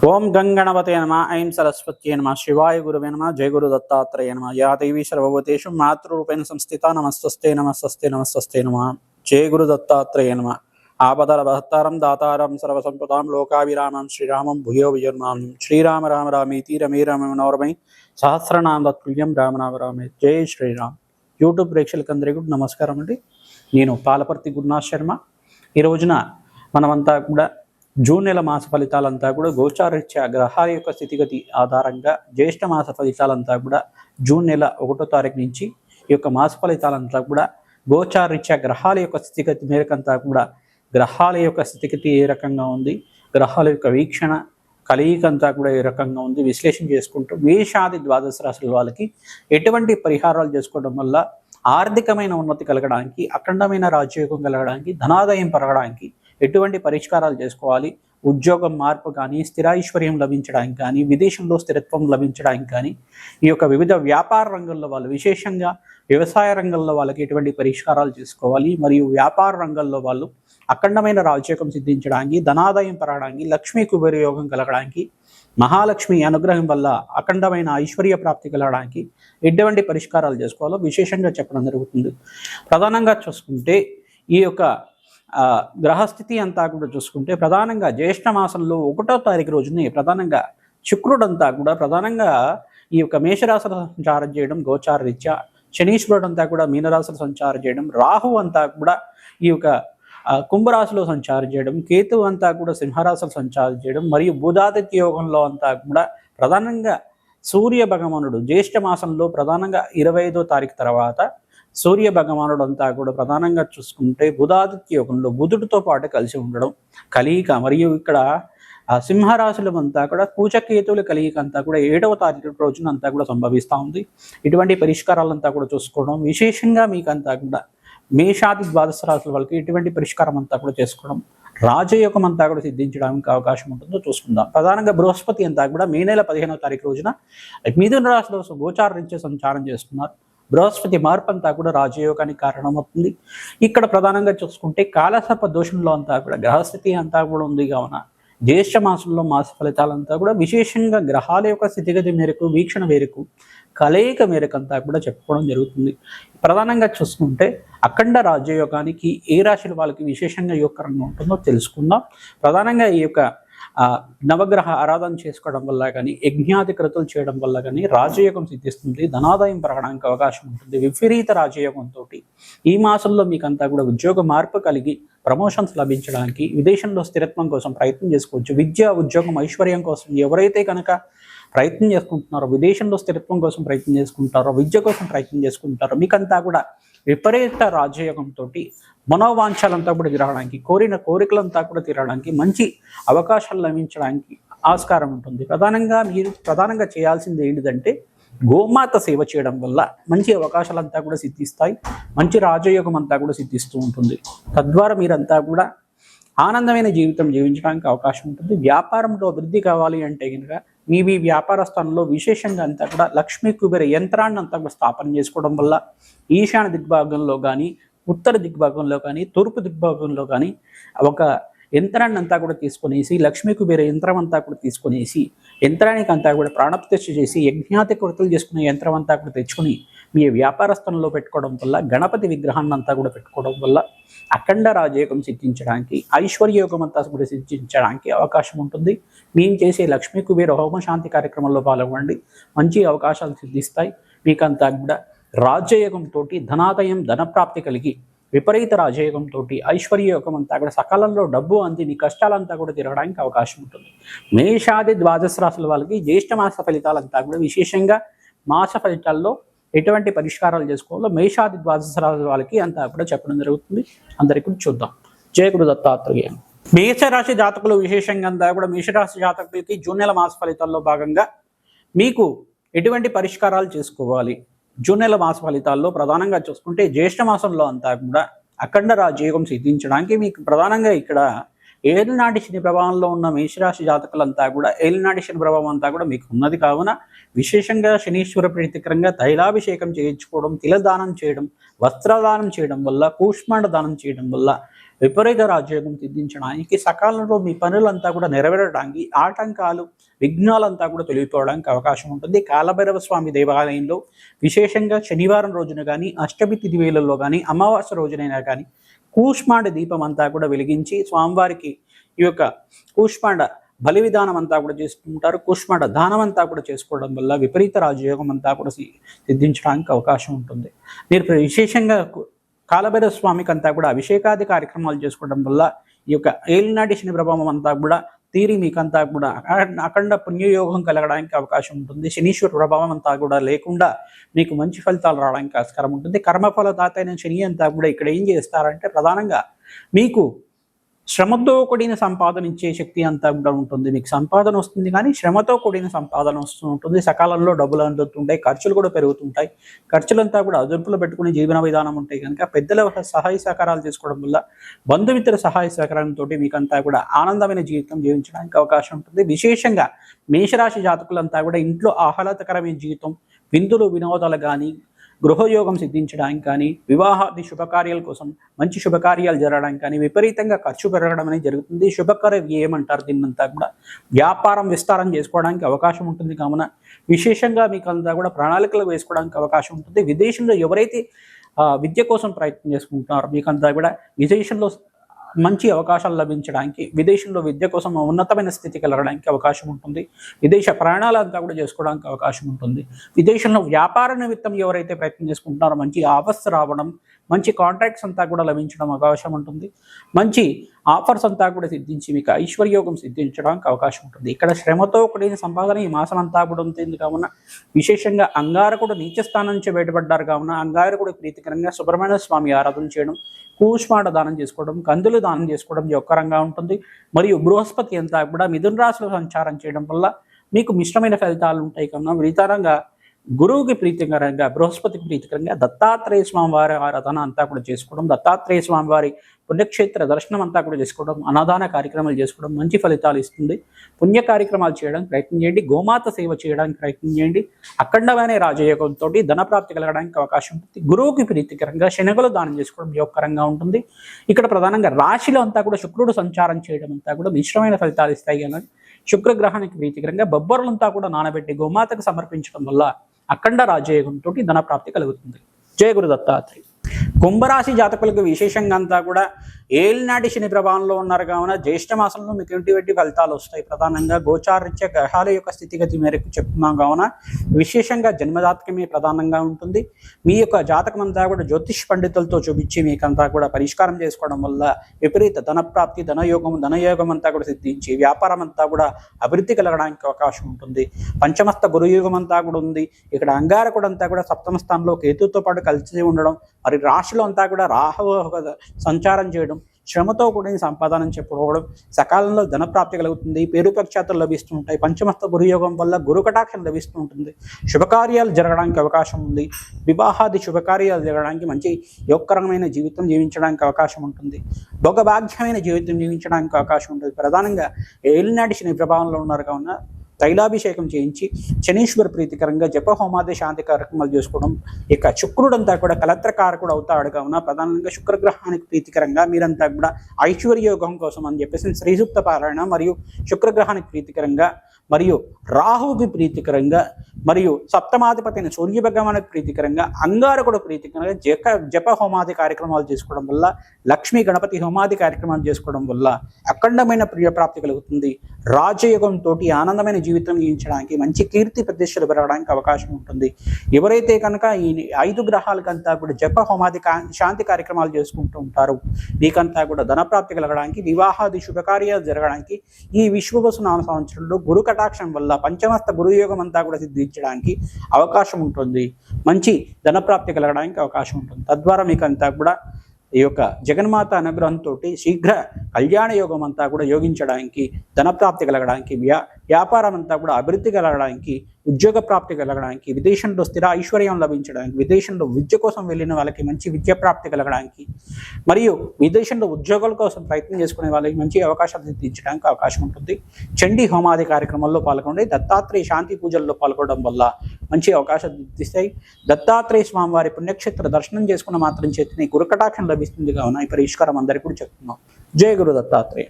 ओम गंगणपते नमः ऐं सरस्वत्यै नमः शिवाय गुरुवे नमः जय गुरु दत्तात्रेय नमः या देवी सर्वभूतेषु मातृरूपेण संस्थिता नमस्तस्ते नमस्तस्ते नमस्तस्ते नमः जय गुरु दत्तात्रेय नमः आपदलभहत्तारं दातारं सर्वसंपदां लोकाभिरामं श्रीरामं भूयो विजन्मामि श्रीराम राम रामेति रमे रमे मनोरमै सहस्रनाम तत्पुल्यं राम नाम रामे जय శ్రీరామ్ యూట్యూబ్ ప్రేక్షకులందరికీ నమస్కారం అండి. నేను పాలపర్తి గురునాథ్ శర్మ. ఈ రోజున మనమంతా కూడా జూన్ నెల మాస ఫలితాలంతా కూడా గోచారరీత్యా గ్రహాల యొక్క స్థితిగతి ఆధారంగా జ్యేష్ఠ మాస ఫలితాలంతా కూడా జూన్ నెల 1వ తారీఖు నుంచి ఈ యొక్క మాస ఫలితాలంతా కూడా గోచారరీత్యా గ్రహాల యొక్క స్థితిగతి మేరకంతా కూడా గ్రహాల యొక్క స్థితిగతి ఏ రకంగా ఉంది, గ్రహాల యొక్క వీక్షణ కలయికంతా కూడా ఏ రకంగా ఉంది విశ్లేషణ చేసుకుంటూ మేషాది ద్వాదశ రాశుల వాళ్ళకి ఎటువంటి పరిహారాలు చేసుకోవడం వల్ల ఆర్థికమైన ఉన్నతి కలగడానికి, అఖండమైన రాజయోగం కలగడానికి, ధనాదాయం పెరగడానికి ఎటువంటి పరిష్కారాలు చేసుకోవాలి, ఉద్యోగం మార్పు కానీ, స్థిరాైశ్వర్యం లభించడానికి కానీ, విదేశంలో స్థిరత్వం లభించడానికి కానీ, ఈ యొక్క వివిధ వ్యాపార రంగంలో వాళ్ళు విశేషంగా వ్యవసాయ రంగంలో వాళ్ళకి ఎటువంటి పరిష్కారాలు చేసుకోవాలి, మరియు వ్యాపార రంగంలో వాళ్ళు అఖండమైన రాజయోగం సిద్ధించడానికి, ధనాదాయం పెరగడానికి, లక్ష్మీ కుబేర యోగం కలగడానికి, మహాలక్ష్మి అనుగ్రహం వల్ల అఖండమైన ఐశ్వర్య ప్రాప్తి కలగడానికి ఎటువంటి పరిష్కారాలు చేసుకోవాలో విశేషంగా చెప్పడం జరుగుతుంది. ప్రధానంగా చూసుకుంటే ఈ యొక్క గ్రహస్థితి అంతా కూడా చూసుకుంటే ప్రధానంగా జ్యేష్ఠ మాసంలో 1వ తారీఖు రోజునే ప్రధానంగా శుక్రుడు అంతా కూడా ప్రధానంగా ఈ యొక్క మేషరాశిలో సంచారం చేయడం గోచార రీత్యా, శనీశ్వరుడు అంతా కూడా మీనరాశిలో సంచారం చేయడం, రాహు అంతా కూడా ఈ యొక్క కుంభరాశిలో సంచారం చేయడం, కేతు అంతా కూడా సింహరాశిలో సంచారం చేయడం, మరియు బుధాదిత్య యోగంలో అంతా కూడా ప్రధానంగా సూర్య భగవానుడు జ్యేష్ఠ మాసంలో ప్రధానంగా 25వ తారీఖు తర్వాత సూర్య భగవానుడు అంతా కూడా ప్రధానంగా చూసుకుంటే బుధాదిత్య యోగంలో బుధుడితో పాటు కలిసి ఉండడం కలియిక, మరియు ఇక్కడ సింహరాశుల అంతా కూడా కూచకేతువుల కలియిక అంతా కూడా 7వ తారీఖు రోజున అంతా కూడా సంభవిస్తూ ఉంది. ఇటువంటి పరిష్కారాలంతా కూడా చూసుకోవడం విశేషంగా మీకంతా కూడా మేషాది ద్వాదశ రాశుల వాళ్ళకి ఎటువంటి పరిష్కారం అంతా కూడా చేసుకోవడం, రాజయోగం అంతా కూడా సిద్ధించడానికి అవకాశం ఉంటుందో చూసుకుందాం. ప్రధానంగా బృహస్పతి అంతా కూడా మే నెల 15వ తారీఖు రోజున మిథున రాశిలో గోచార రీత్యా సంచారం చేస్తున్నారు. బృహస్పతి మార్పు అంతా కూడా రాజయోగానికి కారణమవుతుంది. ఇక్కడ ప్రధానంగా చూసుకుంటే కాలసర్ప దోషంలో అంతా కూడా గ్రహస్థితి అంతా కూడా ఉంది కావున జ్యేష్ఠ మాసంలో మాస ఫలితాలంతా కూడా విశేషంగా గ్రహాల యొక్క స్థితిగతి మేరకు, వీక్షణ మేరకు, కలయిక మేరకు అంతా కూడా చెప్పుకోవడం జరుగుతుంది. ప్రధానంగా చూసుకుంటే అఖండ రాజయోగానికి ఏ రాశుల వాళ్ళకి విశేషంగా యోగకరంగా ఉంటుందో తెలుసుకుందాం. ప్రధానంగా ఈ యొక్క నవగ్రహ ఆరాధన చేసుకోవడం వల్ల కానీ, యజ్ఞాది క్రతులు చేయడం వల్ల కానీ రాజయోగం సిద్ధిస్తుంది, ధనాదాయం పెరగడానికి అవకాశం ఉంటుంది. విపరీత రాజయోగంతో ఈ మాసంలో మీకు అంతా కూడా ఉద్యోగ మార్పు కలిగి ప్రమోషన్స్ లభించడానికి, విదేశంలో స్థిరత్వం కోసం ప్రయత్నం చేసుకోవచ్చు. విద్య, ఉద్యోగం, ఐశ్వర్యం కోసం ఎవరైతే కనుక ప్రయత్నం చేసుకుంటున్నారో, విదేశంలో స్థిరత్వం కోసం ప్రయత్నం చేసుకుంటారో, విద్య కోసం ప్రయత్నం చేసుకుంటారో మీకంతా కూడా విపరీత రాజయోగంతో మనోవాంఛలంతా కూడా తీరడానికి, కోరిన కోరికలంతా కూడా తీరడానికి, మంచి అవకాశాలు లభించడానికి ఆస్కారం ఉంటుంది. మీరు ప్రధానంగా చేయాల్సింది ఏంటిదంటే గోమాత సేవ చేయడం వల్ల మంచి అవకాశాలంతా కూడా సిద్ధిస్తాయి, మంచి రాజయోగం అంతా కూడా సిద్ధిస్తూ ఉంటుంది. తద్వారా మీరంతా కూడా ఆనందమైన జీవితం జీవించడానికి అవకాశం ఉంటుంది. వ్యాపారంలో అభివృద్ధి కావాలి అంటే కనుక మీ వ్యాపార స్థానంలో విశేషంగా అంతా కూడా లక్ష్మీ కుబేర యంత్రాన్ని అంతా కూడా స్థాపన చేసుకోవడం వల్ల ఈశాన్య దిగ్భాగంలో కానీ, ఉత్తర దిగ్భాగంలో కానీ, తూర్పు దిగ్భాగంలో కానీ ఒక యంత్రాన్ని అంతా కూడా తీసుకొనేసి, లక్ష్మీ కుబేర యంత్రం అంతా కూడా తీసుకొనేసి యంత్రానికి అంతా కూడా ప్రాణప్రతిష్ఠ చేసి యజ్ఞాతి కృతులు చేసుకునే యంత్రం అంతా కూడా తెచ్చుకొని మీ వ్యాపార స్థలంలో పెట్టుకోవడం వల్ల, గణపతి విగ్రహాన్ని అంతా కూడా పెట్టుకోవడం వల్ల అఖండ రాజయోగం సిద్ధించడానికి, ఐశ్వర్యయోగం అంతా కూడా సిద్ధించడానికి అవకాశం ఉంటుంది. మేము చేసే లక్ష్మీ కుబేర హోమ శాంతి కార్యక్రమంలో పాల్గొనండి, మంచి అవకాశాలు సిద్ధిస్తాయి. మీకంతా కూడా రాజయోగంతో ధనాదాయం, ధనప్రాప్తి కలిగి విపరీత రాజయోగంతో ఐశ్వర్యయోగం అంతా కూడా సకాలంలో డబ్బు అంది మీ కష్టాలంతా కూడా తిరగడానికి అవకాశం ఉంటుంది. మేషాది ద్వాదశ రాశుల వాళ్ళకి జ్యేష్ఠ మాస ఫలితాలంతా కూడా విశేషంగా మాస ఫలితాల్లో ఎటువంటి పరిష్కారాలు చేసుకోవాలో మేషాది ద్వాదశ రాశుల వాళ్ళకి అంతా కూడా చెప్పడం జరుగుతుంది. అందరికీ చూద్దాం. జయ గురు దత్తాత్రేయ. మేషరాశి జాతకులు విశేషంగా అంతా కూడా మేషరాశి జాతకులకి జూన్ నెల మాస ఫలితాల్లో భాగంగా మీకు ఎటువంటి పరిష్కారాలు చేసుకోవాలి, జూన్ నెల మాస ఫలితాల్లో ప్రధానంగా చూసుకుంటే జ్యేష్ఠ మాసంలో అంతా కూడా అఖండ రాజయోగం సిద్ధించడానికి మీకు ప్రధానంగా ఇక్కడ ఏలినాటి శని ప్రభావంలో ఉన్న మేషరాశి జాతకులంతా కూడా ఏలినాటి శని ప్రభావం అంతా కూడా మీకు ఉన్నది కావున విశేషంగా శనీశ్వర ప్రీతికరంగా తైలాభిషేకం చేయించుకోవడం, తిలదానం చేయడం, వస్త్రదానం చేయడం వల్ల, కూష్మాండ దానం చేయడం వల్ల విపరీత రాజయోగం సిద్ధించడానికి, సకాలంలో మీ పనులంతా కూడా నెరవేరడానికి, ఆటంకాలు విఘ్నాలంతా కూడా తొలగిపోవడానికి అవకాశం ఉంటుంది. కాలభైరవ స్వామి దేవాలయంలో విశేషంగా శనివారం రోజున కానీ, అష్టమి తిథి వేళల్లో కానీ, అమావాస్య రోజునైనా కానీ కూష్మాండ దీపం అంతా కూడా వెలిగించి స్వామివారికి ఈ యొక్క కూష్మాండ బలి విధానం అంతా కూడా చేసుకుంటారు. కూష్మాండ దానం అంతా కూడా చేసుకోవడం వల్ల విపరీత రాజయోగం అంతా కూడా సిద్ధించడానికి అవకాశం ఉంటుంది. మీరు విశేషంగా కాలభైరవ స్వామికి అంతా కూడా అభిషేకాది కార్యక్రమాలు చేసుకోవడం వల్ల ఈ యొక్క ఏలినాటి శని ప్రభావం అంతా కూడా తీరి మీకంతా కూడా అఖండ పుణ్యయోగం కలగడానికి అవకాశం ఉంటుంది. శనీశ్వర ప్రభావం అంతా కూడా లేకుండా మీకు మంచి ఫలితాలు రావడానికి ఆస్కారం ఉంటుంది. కర్మఫలదాత అయిన శని అంతా కూడా ఇక్కడ ఏం చేస్తారంటే ప్రధానంగా మీకు శ్రమతో కూడిన సంపాదన ఇచ్చే శక్తి అంతా కూడా ఉంటుంది. మీకు సంపాదన వస్తుంది కానీ శ్రమతో కూడిన సంపాదన వస్తూ ఉంటుంది. సకాలంలో డబ్బులు అందుతుంటాయి, ఖర్చులు కూడా పెరుగుతుంటాయి. ఖర్చులంతా కూడా అదుపులో పెట్టుకునే జీవన విధానం ఉంటాయి కనుక పెద్దల సహాయ సహకారాలు తీసుకోవడం వల్ల, బంధుమిత్రుల సహాయ సహకారంతో మీకంతా కూడా ఆనందమైన జీవితం జీవించడానికి అవకాశం ఉంటుంది. విశేషంగా మేషరాశి జాతకులంతా కూడా ఇంట్లో ఆహ్లాదకరమైన జీవితం, విందులు వినోదాలు కానీ, గృహయోగం సిద్ధించడానికి కానీ, వివాహాది శుభకార్యాల కోసం మంచి శుభకార్యాలు జరగడానికి కానీ విపరీతంగా ఖర్చు పెరగడం అనేది జరుగుతుంది. శుభకార్య వ్యయం అంటారు దీన్నంతా కూడా. వ్యాపారం విస్తారం చేసుకోవడానికి అవకాశం ఉంటుంది కావున విశేషంగా మీకు అంతా కూడా ప్రణాళికలు వేసుకోవడానికి అవకాశం ఉంటుంది. విదేశంలో ఎవరైతే విద్య కోసం ప్రయత్నం చేసుకుంటున్నారో మీకంతా కూడా విదేశంలో మంచి అవకాశాలు లభించడానికి, విదేశంలో విద్య కోసం ఉన్నతమైన స్థితి కలగడానికి అవకాశం ఉంటుంది. విదేశ ప్రయాణాలంతా కూడా చేసుకోవడానికి అవకాశం ఉంటుంది. విదేశంలో వ్యాపార నిమిత్తం ఎవరైతే ప్రయత్నం చేసుకుంటున్నారో మంచి ఆఫర్స్ రావడం, మంచి కాంట్రాక్ట్స్ అంతా కూడా లభించడం అవకాశం ఉంటుంది. మంచి ఆఫర్స్ అంతా కూడా సిద్ధించి మీకు ఐశ్వర్యోగం సిద్ధించడానికి అవకాశం ఉంటుంది. ఇక్కడ శ్రమతో కూడిన సంపాదన ఈ మాసం అంతా కూడా ఉంటుంది కావున విశేషంగా అంగారకుడు నీచ స్థానం నుంచి బయటపడ్డారు కావున అంగారకుడు ప్రీతికరంగా సుబ్రహ్మణ్య స్వామి ఆరాధన చేయడం, కూష్మాండ దానం చేసుకోవడం, కందులు దానం చేసుకోవడం యొక్కరంగా ఉంటుంది. మరియు బృహస్పతి అంతా కూడా మిథున రాశిలో సంచారం చేయడం వల్ల మీకు మిశ్రమైన ఫలితాలు ఉంటాయి కన్నా విధానంగా గురువుకి ప్రీతికరంగా, బృహస్పతికి ప్రీతికరంగా దత్తాత్రేయ స్వామి వారి ఆరాధన అంతా కూడా చేసుకోవడం, దత్తాత్రేయ స్వామి వారి పుణ్యక్షేత్ర దర్శనం అంతా కూడా చేసుకోవడం, అన్నదాన కార్యక్రమాలు చేసుకోవడం మంచి ఫలితాలు ఇస్తుంది. పుణ్య కార్యక్రమాలు చేయడానికి ప్రయత్నం చేయండి. గోమాత సేవ చేయడానికి ప్రయత్నం చేయండి. అఖండమైన రాజయోగంతో ధనప్రాప్తి కలగడానికి అవకాశం ఉంటుంది. గురువుకి ప్రీతికరంగా శనగలు దానం చేసుకోవడం యోగకరంగా ఉంటుంది. ఇక్కడ ప్రధానంగా రాశిలో అంతా కూడా శుక్రుడు సంచారం చేయడం అంతా కూడా మిశ్రమైన ఫలితాలు ఇస్తాయి. కానీ శుక్రగ్రహానికి ప్రీతికరంగా బొబ్బర్లంతా కూడా నానబెట్టి గోమాతకు సమర్పించడం వల్ల అఖండ రాజయోగంతో ధనప్రాప్తి కలుగుతుంది. జయ గురు దత్తాత్రేయ. కుంభరాశి జాతకులకు విశేషంగా అంతా కూడా ఏలినాటి శని ప్రభావంలో ఉన్నారు కావున జ్యేష్ఠ మాసంలో మీకు ఎటువంటి ఫలితాలు వస్తాయి. ప్రధానంగా గోచారరీత్యా గ్రహాల యొక్క స్థితిగతి మేరకు చెప్తున్నాం కావున విశేషంగా జన్మజాతకమే ప్రధానంగా ఉంటుంది. మీ యొక్క జాతకం అంతా కూడా జ్యోతిష్ పండితులతో చూపించి మీకంతా కూడా పరిష్కారం చేసుకోవడం వల్ల విపరీత ధనప్రాప్తి, ధనయోగం అంతా కూడా సిద్ధించి వ్యాపారం అంతా కూడా అభివృద్ధి కలగడానికి అవకాశం ఉంటుంది. పంచమస్త గురుయోగం అంతా కూడా ఉంది. ఇక్కడ అంగారకుడు అంతా కూడా సప్తమ స్థానంలో కేతుతో పాటు కలిసి ఉండడం, మరి రాశిలో అంతా కూడా రాహు సంచారం చేయడం, శ్రమతో కూడిన సంపాదన చెప్పుకోవడం, సకాలంలో ధనప్రాప్తి కలుగుతుంది. పేరు ప్రఖ్యాతులు లభిస్తూ ఉంటాయి. పంచమస్త గురుయోగం వల్ల గురు కటాక్షం లభిస్తూ ఉంటుంది. శుభకార్యాలు జరగడానికి అవకాశం ఉంది. వివాహాది శుభకార్యాలు జరగడానికి మంచి యోగకరమైన జీవితం జీవించడానికి అవకాశం ఉంటుంది. భోగభాగ్యమైన జీవితం జీవించడానికి అవకాశం ఉంటుంది. ప్రధానంగా ఏలినాటి శని ప్రభావంలో ఉన్నారు కావున తైలాభిషేకం చేయించి శనీశ్వర ప్రీతికరంగా జప హోమాది శాంతి కార్యక్రమాలు చేసుకోవడం. ఇక శుక్రుడంతా కూడా కలత్రకారకుడు అవుతాడు కావున ప్రధానంగా శుక్రగ్రహానికి ప్రీతికరంగా మీరంతా కూడా ఐశ్వర్యోగం కోసం అని చెప్పేసి శ్రీసూక్త పారాయణ మరియు శుక్రగ్రహానికి ప్రీతికరంగా మరియు రాహువుకి ప్రీతికరంగా మరియు సప్తమాధిపతి అయిన సూర్య భగవానికి ప్రీతికరంగా అంగారకుడు ప్రీతికరంగా జప హోమాది కార్యక్రమాలు చేసుకోవడం వల్ల, లక్ష్మీ గణపతి హోమాది కార్యక్రమాలు చేసుకోవడం వల్ల అఖండమైన ప్రియప్రాప్తి కలుగుతుంది. రాజయోగంతో ఆనందమైన జీవితం జీవించడానికి, మంచి కీర్తి ప్రతిష్టలు పెరగడానికి అవకాశం ఉంటుంది. ఎవరైతే కనుక ఈ 5 గ్రహాలకంతా కూడా జప హోమాది శాంతి కార్యక్రమాలు చేసుకుంటూ ఉంటారు మీకంతా కూడా ధనప్రాప్తి కలగడానికి, వివాహాది శుభకార్యాలు జరగడానికి, ఈ విశ్వవసు నామ సంవత్సరంలో గురు కటాక్షం వల్ల పంచమస్త గురుయోగం అంతా కూడా సిద్ధించడానికి అవకాశం ఉంటుంది. మంచి ధనప్రాప్తి కలగడానికి అవకాశం ఉంటుంది. తద్వారా మీకంతా కూడా ఈ యొక్క జగన్మాత అనుగ్రహంతో శీఘ్ర కళ్యాణ యోగం అంతా కూడా యోగించడానికి, ధనప్రాప్తి కలగడానికి వ్యాపారం అంతా కూడా అభివృద్ధి కలగడానికి, ఉద్యోగ ప్రాప్తి కలగడానికి, విదేశంలో స్థిర ఐశ్వర్యం లభించడానికి, విదేశంలో విద్య కోసం వెళ్ళిన వాళ్ళకి మంచి విద్య ప్రాప్తి కలగడానికి, మరియు విదేశంలో ఉద్యోగాల కోసం ప్రయత్నం చేసుకునే వాళ్ళకి మంచి అవకాశాలు సిద్ధించడానికి అవకాశం ఉంటుంది. చండీ హోమాది కార్యక్రమాల్లో పాల్గొండి, దత్తాత్రేయ శాంతి పూజల్లో పాల్గొనడం వల్ల మంచి అవకాశాలు సిద్ధిస్తాయి. దత్తాత్రేయ స్వామివారి పుణ్యక్షేత్ర దర్శనం చేసుకున్న మాత్రం చేతిని గురుకటాక్షం లభిస్తుంది. కావున ఈ పరిష్కారం అందరికీ కూడా చెప్తున్నాం. జయ గురు దత్తాత్రేయ.